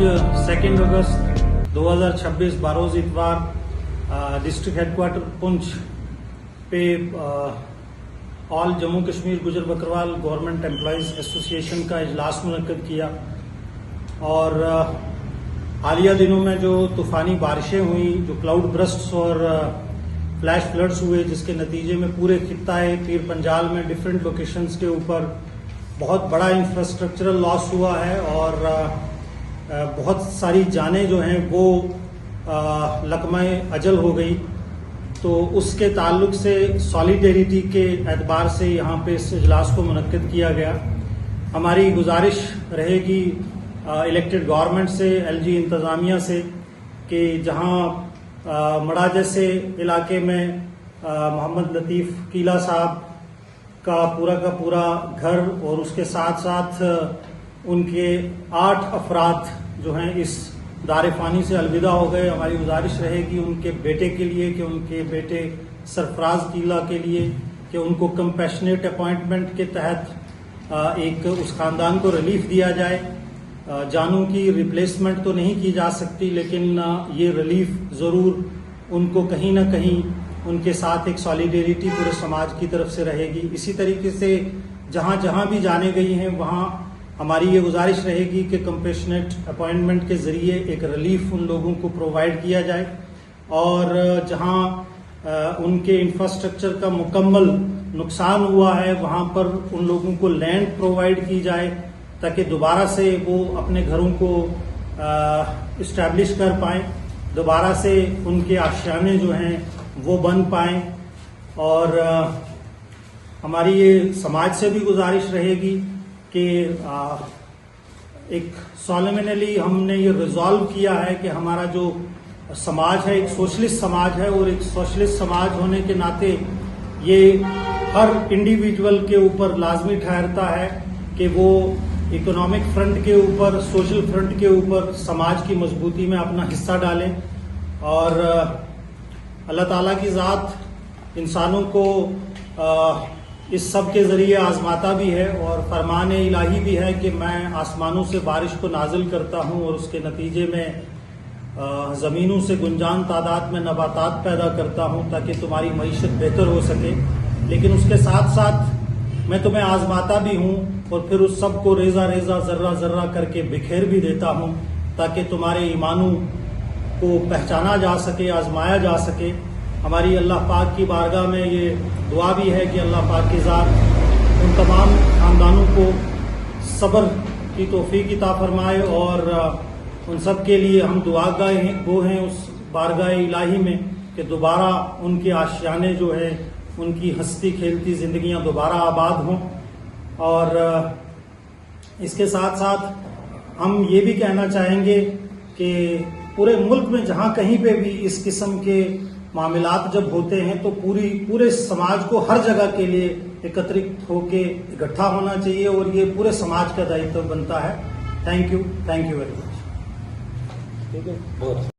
2 अगस्त 2026 borrows इतवार district headquarter Poonch पे all Jammu Kashmir गुजर बकरवाल गवर्नमेंट एम्प्लॉयज़ एसोसिएशन का इजलास मुनक्कद किया। और हालिया दिनों में जो तूफ़ानी बारिशें हुई, जो क्लाउड ब्रस्ट्स और फ्लैश फ्लड्स हुए, जिसके नतीजे में पूरे खित्ताए पीर पंजाल में डिफरेंट लोकेशंस के ऊपर बहुत बड़ा इंफ्रास्ट्रक्चरल लॉस हुआ है और बहुत सारी जानें जो हैं वो लकमाए अजल हो गई। तो उसके ताल्लुक से सॉलिडेरिटी के एतबार से यहाँ पे इस इजलास को मुनक्किद किया गया। हमारी गुजारिश रहेगी इलेक्टेड गवर्नमेंट से, एलजी इंतज़ामिया से, कि जहाँ मड़ा जैसे इलाके में मोहम्मद लतीफ़ कीला साहब का पूरा घर और उसके साथ साथ उनके 8 अफराद जो हैं इस दार-ए-फ़ानी से अलविदा हो गए। हमारी गुजारिश रहेगी उनके बेटे के लिए कि उनके बेटे सरफराज कीला के लिए कि उनको कंपैशनेट अपॉइंटमेंट के तहत एक उस खानदान को रिलीफ दिया जाए। जानों की रिप्लेसमेंट तो नहीं की जा सकती, लेकिन ये रिलीफ ज़रूर उनको कहीं ना कहीं उनके साथ एक सॉलिडेरिटी पूरे समाज की तरफ से रहेगी। इसी तरीके से जहाँ जहाँ भी जाने गई हैं वहाँ हमारी ये गुजारिश रहेगी कि कंपैशनेट अपॉइंटमेंट के ज़रिए एक रिलीफ उन लोगों को प्रोवाइड किया जाए और जहाँ उनके इंफ्रास्ट्रक्चर का मुकम्मल नुकसान हुआ है वहाँ पर उन लोगों को लैंड प्रोवाइड की जाए ताकि दोबारा से वो अपने घरों को इस्टेब्लिश कर पाएँ, दोबारा से उनके आशियाने जो हैं वो बन पाएँ। और हमारी ये समाज से भी गुजारिश रहेगी कि एक सॉलिमनली हमने ये रिजॉल्व किया है कि हमारा जो समाज है एक सोशलिस्ट समाज है और एक सोशलिस्ट समाज होने के नाते ये हर इंडिविजुअल के ऊपर लाजमी ठहरता है कि वो इकोनॉमिक फ्रंट के ऊपर, सोशल फ्रंट के ऊपर समाज की मजबूती में अपना हिस्सा डालें। और अल्लाह ताला की ज़ात इंसानों को इस सब के ज़रिए आजमाता भी है और फरमान इलाही भी है कि मैं आसमानों से बारिश को नाजिल करता हूँ और उसके नतीजे में ज़मीनों से गुंजान तादाद में नबातात पैदा करता हूँ ताकि तुम्हारी मईशत बेहतर हो सके। लेकिन उसके साथ साथ मैं तुम्हें आजमाता भी हूँ और फिर उस सब को रेज़ा रेज़ा ज़र्रा ज़र्रा करके बिखेर भी देता हूँ ताकि तुम्हारे ईमानों को पहचाना जा सके, आजमाया जा सके। हमारी अल्लाह पाक की बारगाह में ये दुआ भी है कि अल्लाह पाक की ज़ात उन तमाम खानदानों को सब्र की तौफीक अता फरमाए और उन सब के लिए हम दुआगाह गो हैं उस बारगाह इलाही में कि दोबारा उनके आशियाने जो है उनकी हंसती खेलती ज़िंदगियां दोबारा आबाद हों। और इसके साथ साथ हम ये भी कहना चाहेंगे कि पूरे मुल्क में जहाँ कहीं पे भी इस किस्म के मामलात जब होते हैं तो पूरे समाज को हर जगह के लिए एकत्रित होके इकट्ठा होना चाहिए और ये पूरे समाज का दायित्व बनता है। Thank you very much. ठीक है, बहुत